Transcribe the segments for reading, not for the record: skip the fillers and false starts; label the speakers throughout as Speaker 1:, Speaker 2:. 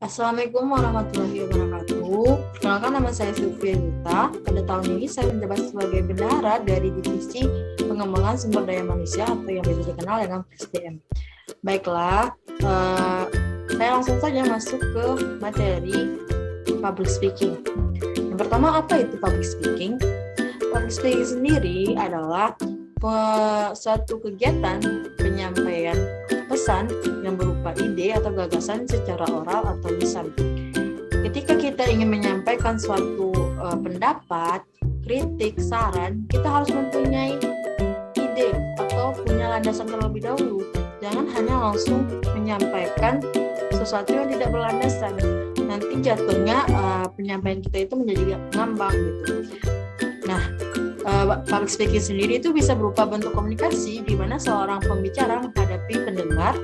Speaker 1: Assalamualaikum warahmatullahi wabarakatuh. Perkenalkan, nama saya Sylvia Yuta. Pada tahun ini saya menjabat sebagai bendahara dari Divisi Pengembangan Sumber Daya Manusia atau yang biasa dikenal dengan PSDM. Baiklah, saya langsung saja masuk ke materi public speaking. Yang pertama, apa itu public speaking? Public speaking sendiri adalah suatu kegiatan penyampaian pesan yang berupa ide atau gagasan secara oral atau lisan. Ketika kita ingin menyampaikan suatu pendapat, kritik, saran, kita harus mempunyai ide atau punya landasan terlebih dahulu. Jangan hanya langsung menyampaikan sesuatu yang tidak berlandasan. Nanti jatuhnya penyampaian kita itu menjadi ngambang gitu. Nah, public speaking sendiri itu bisa berupa bentuk komunikasi di mana seorang pembicara menghadapi pendengar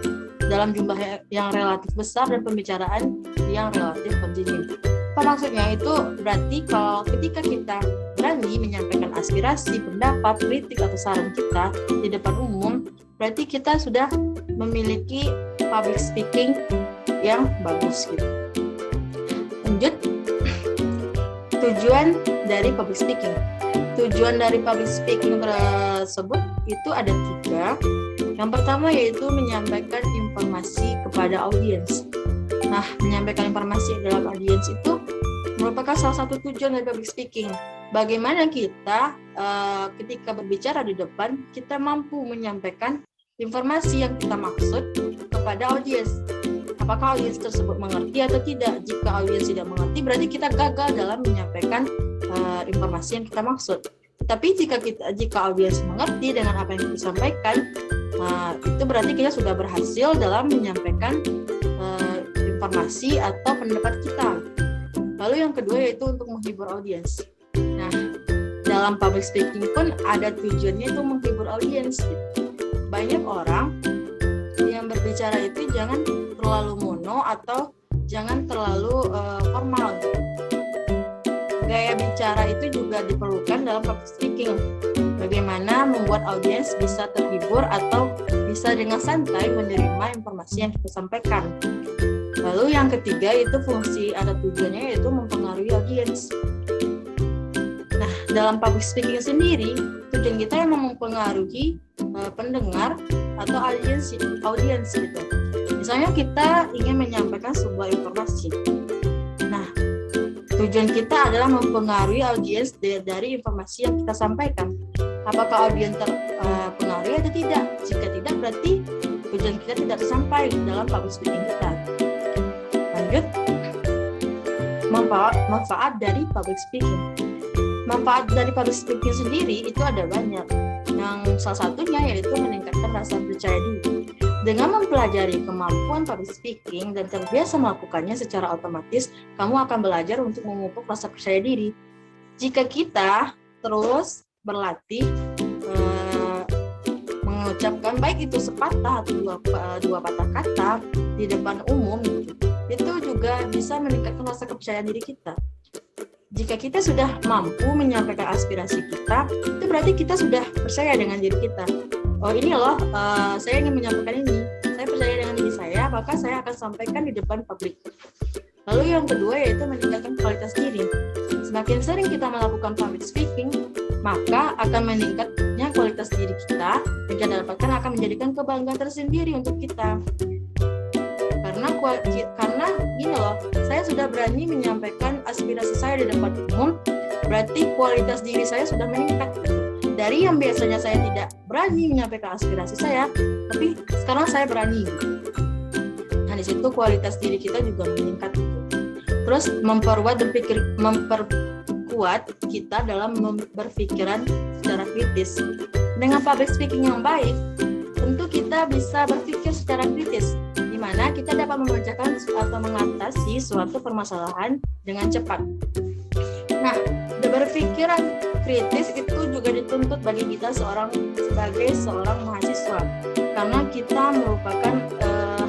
Speaker 1: dalam jumlah yang relatif besar dan pembicaraan yang relatif kontinu. Apa maksudnya? Itu berarti kalau ketika kita berani menyampaikan aspirasi, pendapat, kritik atau saran kita di depan umum, berarti kita sudah memiliki public speaking yang bagus gitu. Lanjut, tujuan dari public speaking. Tujuan dari public speaking tersebut itu ada 3. Yang pertama yaitu menyampaikan informasi kepada audiens. Nah, menyampaikan informasi dalam audiens itu merupakan salah satu tujuan dari public speaking. Bagaimana kita ketika berbicara di depan, kita mampu menyampaikan informasi yang kita maksud kepada audiens. Apakah audiens tersebut mengerti atau tidak? Jika audiens tidak mengerti, berarti kita gagal dalam menyampaikan informasi yang kita maksud. Tapi jika audiens mengerti dengan apa yang kita sampaikan, itu berarti kita sudah berhasil dalam menyampaikan informasi atau pendapat kita. Lalu yang kedua yaitu untuk menghibur audiens. Nah, dalam public speaking pun ada tujuannya itu menghibur audiens. Banyak orang yang berbicara itu jangan terlalu mono atau jangan terlalu formal. Gaya bicara itu juga diperlukan dalam public speaking. Bagaimana membuat audiens bisa terhibur atau bisa dengan santai menerima informasi yang kita sampaikan. Lalu yang ketiga itu fungsi atau tujuannya yaitu mempengaruhi audiens. Nah, dalam public speaking sendiri, tujuan kita memang mempengaruhi pendengar atau audiens gitu. Misalnya kita ingin menyampaikan sebuah informasi. Nah, tujuan kita adalah mempengaruhi audiens dari informasi yang kita sampaikan. Apakah audiens terpengaruhi atau tidak? Jika tidak, berarti tujuan kita tidak tersampai dalam public speaking kita. Lanjut, manfaat dari public speaking. Manfaat dari public speaking sendiri itu ada banyak. Yang salah satunya yaitu meningkatkan rasa percaya diri. Dengan mempelajari kemampuan public speaking dan terbiasa melakukannya secara otomatis, kamu akan belajar untuk memupuk rasa percaya diri. Jika kita terus berlatih mengucapkan baik itu sepatah atau dua patah kata di depan umum, itu juga bisa meningkatkan rasa kepercayaan diri kita. Jika kita sudah mampu menyampaikan aspirasi kita, itu berarti kita sudah percaya dengan diri kita. Oh ini loh, saya ingin menyampaikan ini. Saya percaya dengan diri saya, maka saya akan sampaikan di depan publik. Lalu yang kedua yaitu meningkatkan kualitas diri. Semakin sering kita melakukan public speaking, maka akan meningkatnya kualitas diri kita, dan kita dapatkan akan menjadikan kebanggaan tersendiri untuk kita. Karena gini loh, saya sudah berani menyampaikan aspirasi saya di depan umum, berarti kualitas diri saya sudah meningkat. Dari yang biasanya saya tidak berani menyampaikan aspirasi saya, tapi sekarang saya berani. Nah, di situ kualitas diri kita juga meningkat. Terus memperkuat kita dalam berpikiran secara kritis. Dengan public speaking yang baik, tentu kita bisa berpikir secara kritis, di mana kita dapat memecahkan atau mengatasi suatu permasalahan dengan cepat. Nah, berpikiran kritis itu juga dituntut bagi kita sebagai seorang mahasiswa, karena kita merupakan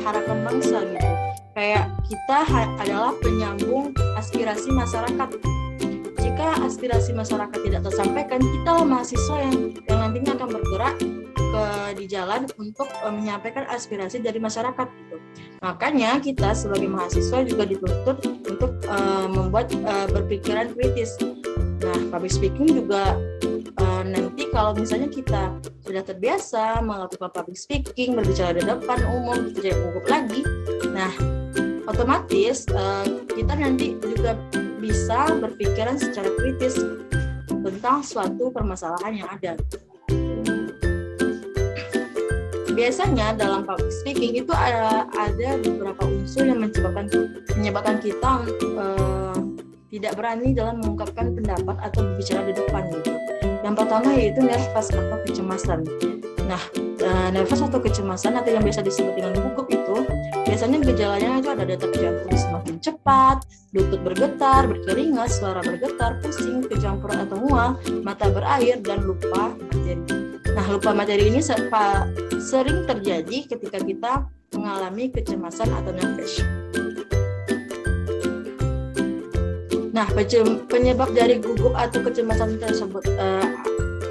Speaker 1: harapan bangsa gitu. Kayak kita adalah penyambung aspirasi masyarakat. Jika ketika aspirasi masyarakat tidak tersampaikan, kita mahasiswa yang nantinya akan bergerak di jalan untuk menyampaikan aspirasi dari masyarakat gitu. Makanya kita sebagai mahasiswa juga dituntut untuk membuat berpikiran kritis. Nah, public speaking juga nanti kalau misalnya kita sudah terbiasa melakukan public speaking, berbicara di depan umum, tidak gugup lagi. Nah, otomatis kita nanti juga bisa berpikiran secara kritis tentang suatu permasalahan yang ada. Biasanya dalam public speaking itu ada beberapa unsur yang menyebabkan kita tidak berani dalam mengungkapkan pendapat atau berbicara di depan gitu. Yang pertama yaitu nervous atau kecemasan. Nah, nervous atau kecemasan atau yang biasa disebut dengan gugup itu biasanya gejalanya itu ada detak jantung semakin cepat, lutut bergetar, berkeringat, suara bergetar, pusing, kecampur atau mual, mata berair, dan lupa materi. Nah, lupa materi ini sering terjadi ketika kita mengalami kecemasan atau nervous. Nah, penyebab dari gugup atau kecemasan tersebut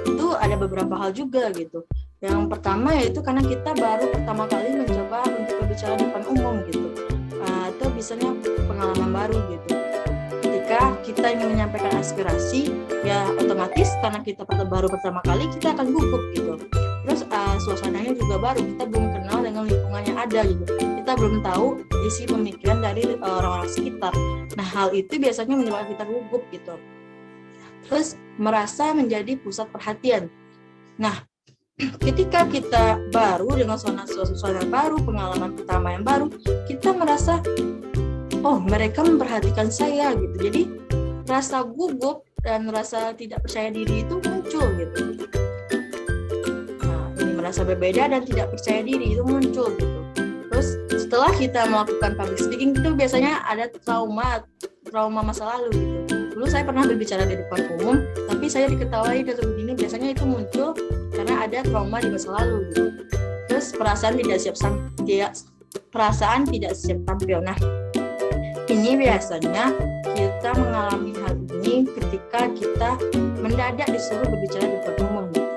Speaker 1: itu ada beberapa hal juga gitu. Yang pertama yaitu karena kita baru pertama kali mencoba untuk berbicara di depan umum gitu, atau misalnya pengalaman baru gitu. Ketika kita ingin menyampaikan aspirasi, ya otomatis karena kita baru pertama kali kita akan gugup gitu. Terus suasananya juga baru, kita belum kenal dengan lingkungan yang ada gitu. Kita belum tahu isi pemikiran dari orang-orang sekitar. Nah, hal itu biasanya menyebabkan kita gugup gitu. Terus merasa menjadi pusat perhatian. Nah, ketika kita baru dengan suasana baru, pengalaman pertama yang baru, kita merasa, oh mereka memperhatikan saya gitu. Jadi rasa gugup dan rasa tidak percaya diri itu muncul gitu. Nah, ini merasa berbeda dan tidak percaya diri itu muncul gitu. Terus setelah kita melakukan public speaking itu biasanya ada trauma masa lalu gitu. Dulu saya pernah berbicara di depan umum, tapi saya diketawain dan begini, biasanya itu muncul karena ada trauma di masa lalu gitu. Terus perasaan tidak siap tampil. Nah, ini biasanya kita mengalami hal ini ketika kita mendadak disuruh berbicara di depan umum gitu.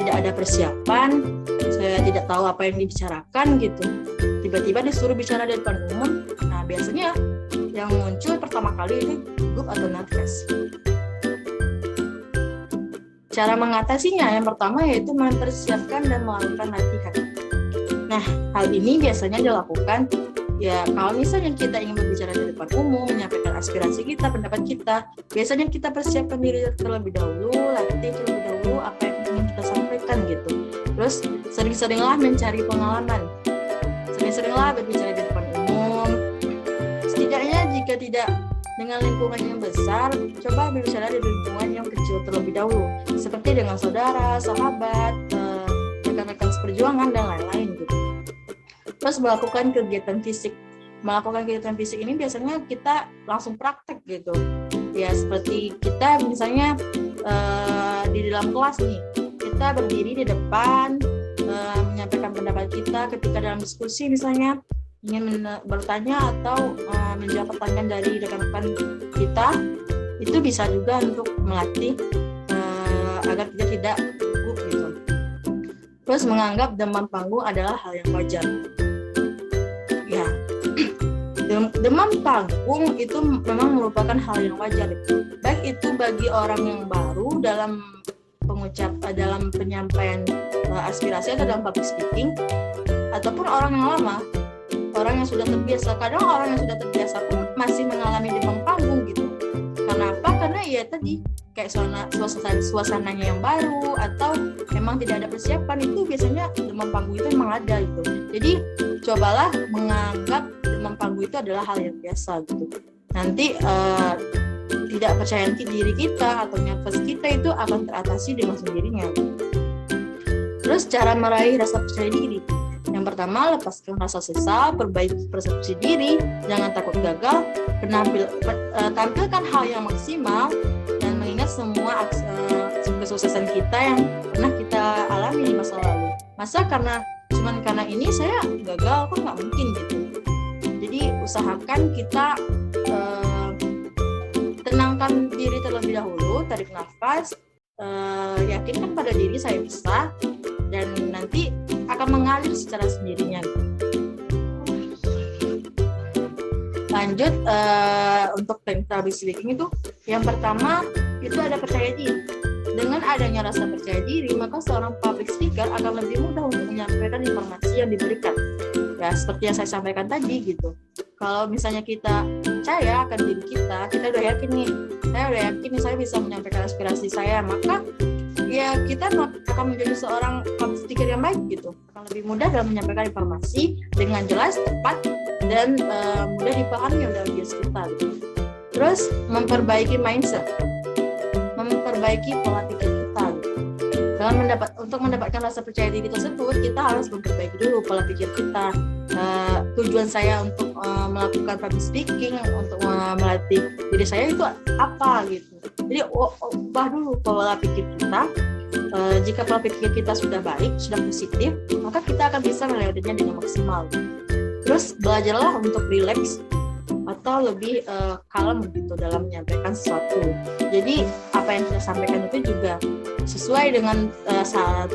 Speaker 1: Tidak ada persiapan, saya tidak tahu apa yang dibicarakan gitu. Tiba-tiba disuruh bicara di depan umum. Nah, biasanya yang muncul pertama kali itu gugup atau nervous. Cara mengatasinya yang pertama yaitu mempersiapkan dan melakukan latihan. Nah, hal ini biasanya dilakukan ya kalau misalnya kita ingin berbicara di depan umum, menyampaikan aspirasi kita, pendapat kita, biasanya kita persiapkan diri terlebih dahulu, latih terlebih dahulu apa yang ingin kita sampaikan gitu. Terus sering-seringlah mencari pengalaman. Sering-seringlah berbicara di depan umum. Setidaknya jika tidak dengan lingkungan yang besar, coba berbicara di lingkungan yang kecil terlebih dahulu, seperti dengan saudara, sahabat, rekan-rekan seperjuangan, dan lain-lain gitu. Terus melakukan kegiatan fisik. Melakukan kegiatan fisik ini biasanya kita langsung praktek gitu. Ya seperti kita misalnya di dalam kelas nih, kita berdiri di depan, menyampaikan pendapat kita ketika dalam diskusi misalnya, ingin bertanya atau menjawab pertanyaan dari rekan-rekan kita, itu bisa juga untuk melatih agar kita tidak gugup gitu. Terus menganggap demam panggung adalah hal yang wajar. Ya, demam panggung itu memang merupakan hal yang wajar itu. Baik itu bagi orang yang baru dalam dalam penyampaian aspirasi atau dalam public speaking, ataupun orang yang lama. Orang yang sudah terbiasa, kadang orang yang sudah terbiasa pun masih mengalami demam panggung gitu. Kenapa? Karena ya tadi kayak suasananya yang baru atau memang tidak ada persiapan, itu biasanya demam panggung itu memang ada gitu. Jadi cobalah menganggap demam panggung itu adalah hal yang biasa gitu. Nanti tidak percaya diri kita atau nervous kita itu akan teratasi dengan sendirinya. Terus cara meraih rasa percaya diri. Yang pertama, lepaskan rasa sesal, perbaiki persepsi diri, jangan takut gagal, tampilkan hal yang maksimal, dan mengingat semua kesuksesan kita yang pernah kita alami di masa lalu. Masa cuman karena ini saya gagal, kok nggak mungkin gitu. Jadi usahakan kita tenangkan diri terlebih dahulu, dulu, tarik nafas, yakinkan pada diri saya bisa, dan nanti akan mengalir secara sendirinya. Lanjut untuk teknik public speaking itu, yang pertama itu ada percaya diri. Dengan adanya rasa percaya diri, maka seorang public speaker akan lebih mudah untuk menyampaikan informasi yang diberikan. Ya, seperti yang saya sampaikan tadi gitu. Kalau misalnya kita percaya akan diri kita udah yakin nih, saya bisa menyampaikan aspirasi saya, maka ya kita akan menjadi seorang public speaker yang baik gitu. Akan lebih mudah dalam menyampaikan informasi dengan jelas, tepat, dan mudah dipahami oleh audiens kita gitu. Terus memperbaiki mindset, memperbaiki pola pikir kita gitu. Untuk mendapatkan rasa percaya diri tersebut, kita harus memperbaiki dulu pola pikir kita. Tujuan saya untuk melakukan public speaking, untuk melatih diri saya itu apa gitu. Jadi ubah dulu pola pikir kita. Jika pola pikir kita sudah baik, sudah positif, maka kita akan bisa melewatinya dengan maksimal. Terus belajarlah untuk relax atau lebih kalem gitu dalam menyampaikan sesuatu. Jadi apa yang saya sampaikan itu juga sesuai dengan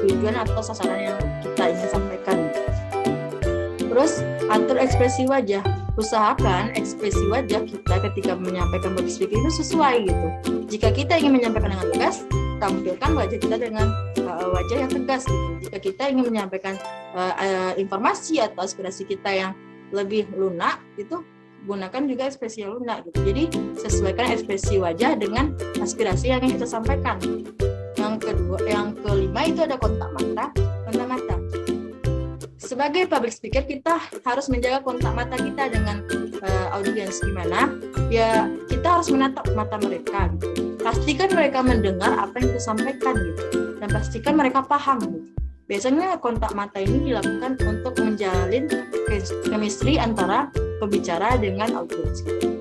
Speaker 1: tujuan atau sasaran yang kita ingin sampaikan. Terus atur ekspresi wajah. Usahakan ekspresi wajah kita ketika menyampaikan public speaking itu sesuai gitu. Jika kita ingin menyampaikan dengan tegas, tampilkan wajah kita dengan wajah yang tegas gitu. Jika kita ingin menyampaikan informasi atau aspirasi kita yang lebih lunak, itu gunakan juga ekspresi yang lunak gitu. Jadi sesuaikan ekspresi wajah dengan aspirasi yang ingin kita sampaikan. Yang kelima itu ada kontak mata. Sebagai public speaker, kita harus menjaga kontak mata kita dengan audiens. Gimana? Ya kita harus menatap mata mereka gitu. Pastikan mereka mendengar apa yang kita sampaikan gitu, dan pastikan mereka paham gitu. Biasanya kontak mata ini dilakukan untuk menjalin chemistry antara pembicara dengan audiens gitu.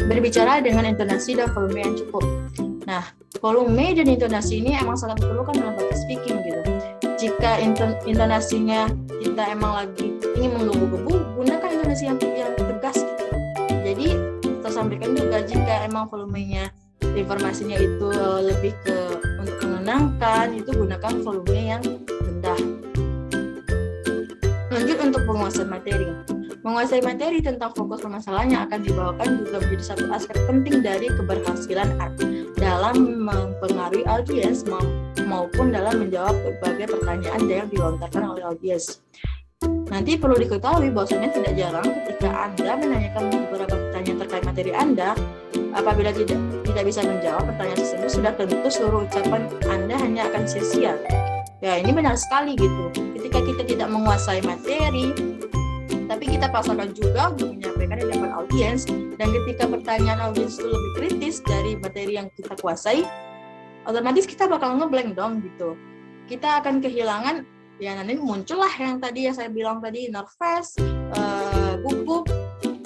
Speaker 1: Berbicara dengan intonasi dan volume yang cukup. Nah, volume dan intonasi ini emang sangat diperlukan dalam public speaking gitu. Jika intonasinya kita emang lagi ingin menggebu-gebu, gunakan intonasi yang tegas gitu. Jadi kita sampaikan juga jika emang volumenya, informasinya itu lebih ke untuk menenangkan, itu gunakan volume yang rendah. Lanjut untuk penguasaan materi. Menguasai materi tentang fokus permasalahan yang akan dibawakan juga menjadi satu aspek penting dari keberhasilan dalam mempengaruhi audiens maupun dalam menjawab berbagai pertanyaan yang dilontarkan oleh audiens. Nanti perlu diketahui bahwasanya tidak jarang ketika Anda menanyakan beberapa pertanyaan terkait materi Anda, apabila tidak bisa menjawab pertanyaan tersebut, sudah tentu seluruh ucapan Anda hanya akan sia-sia. Ya, ini benar sekali gitu. Ketika kita tidak menguasai materi, tapi kita paksakan juga untuk menyampaikan di depan audiens, dan ketika pertanyaan audiens itu lebih kritis dari materi yang kita kuasai, otomatis kita bakal ngeblank dong gitu. Kita akan kehilangan, ya nanti muncullah yang tadi yang saya bilang tadi, nervous, gugup,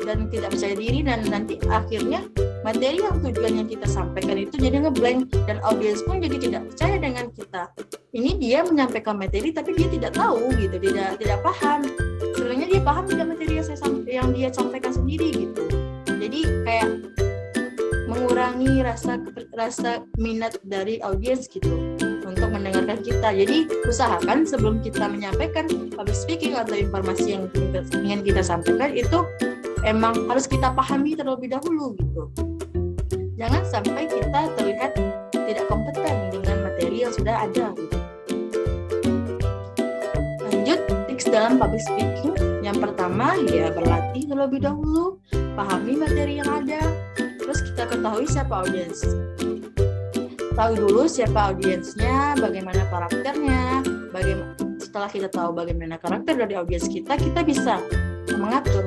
Speaker 1: dan tidak percaya diri, dan nanti akhirnya materi yang tujuan yang kita sampaikan itu jadi ngeblank, dan audiens pun jadi tidak percaya dengan kita. Ini dia menyampaikan materi tapi dia tidak tahu gitu, tidak paham. Sebenarnya dia paham tidak materi yang dia sampaikan sendiri gitu. Jadi kayak mengurangi rasa minat dari audiens gitu untuk mendengarkan kita. Jadi usahakan sebelum kita menyampaikan public speaking atau informasi yang ingin kita sampaikan itu emang harus kita pahami terlebih dahulu gitu. Jangan sampai kita terlihat tidak kompeten dengan materi yang sudah ada gitu. Lanjut, tips dalam public speaking. Yang pertama, ya berlatih terlebih dahulu, pahami materi yang ada, terus kita ketahui siapa audiens. Tahu dulu siapa audiensnya, bagaimana karakternya, setelah kita tahu bagaimana karakter dari audiens kita bisa mengatur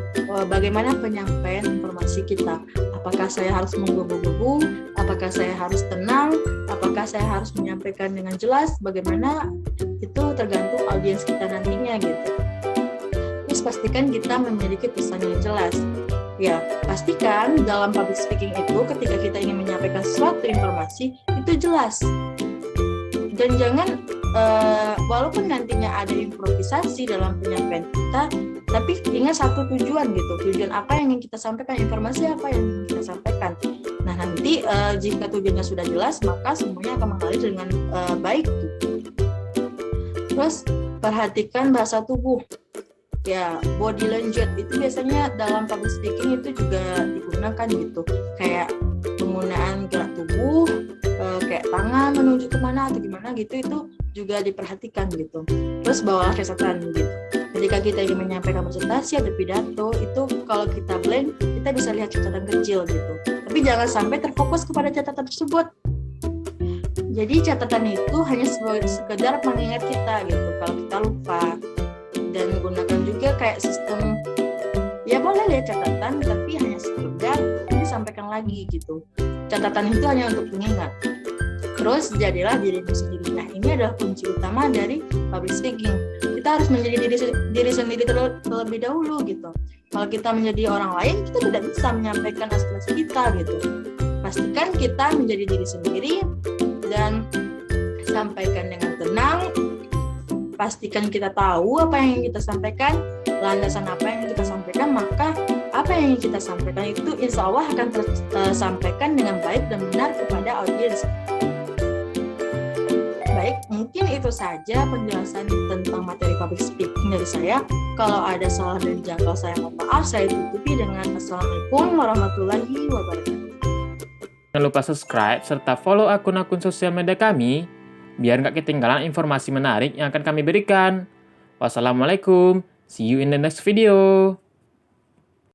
Speaker 1: bagaimana penyampaian informasi kita. Apakah saya harus menggebu-gebu, apakah saya harus tenang, apakah saya harus menyampaikan dengan jelas, bagaimana itu tergantung audiens kita nantinya gitu. Terus pastikan kita memiliki pesan yang jelas. Ya, pastikan dalam public speaking itu ketika kita ingin menyampaikan suatu informasi itu jelas. Dan jangan walaupun nantinya ada improvisasi dalam penyampaian kita, tapi ingat satu tujuan gitu. Tujuan apa yang ingin kita sampaikan, informasi apa yang ingin kita sampaikan. Nah, nanti jika tujuannya sudah jelas, maka semuanya akan mengalir dengan baik gitu. Terus perhatikan bahasa tubuh. Ya, body language itu biasanya dalam public speaking itu juga digunakan gitu. Kayak penggunaan gerak tubuh, kayak tangan menunjuk kemana atau gimana gitu, itu juga diperhatikan gitu. Terus bawalah catatan gitu. Ketika kita ingin menyampaikan presentasi atau pidato, itu kalau kita blank, kita bisa lihat catatan kecil gitu. Tapi jangan sampai terfokus kepada catatan tersebut. Jadi catatan itu hanya sekedar mengingat kita gitu kalau kita lupa. Dan gunakan juga kayak sistem, ya boleh lihat catatan tapi hanya sekedar disampaikan lagi gitu. Catatan itu hanya untuk mengingat. Terus jadilah dirimu sendiri. Nah, ini adalah kunci utama dari public speaking. Kita harus menjadi diri sendiri terlebih dahulu gitu. Kalau kita menjadi orang lain, kita tidak bisa menyampaikan aspirasi kita gitu. Pastikan kita menjadi diri sendiri dan sampaikan dengan tenang. Pastikan kita tahu apa yang ingin kita sampaikan, landasan apa yang ingin kita sampaikan, maka apa yang ingin kita sampaikan itu insya Allah akan tersampaikan dengan baik dan benar kepada audiens. Baik, mungkin itu saja penjelasan tentang materi public speaking dari saya. Kalau ada salah dan janggal, saya mohon maaf. Saya tutupi dengan Assalamualaikum warahmatullahi wabarakatuh.
Speaker 2: Jangan lupa subscribe serta follow akun-akun sosial media kami biar nggak ketinggalan informasi menarik yang akan kami berikan. Wassalamualaikum, see you in the next video.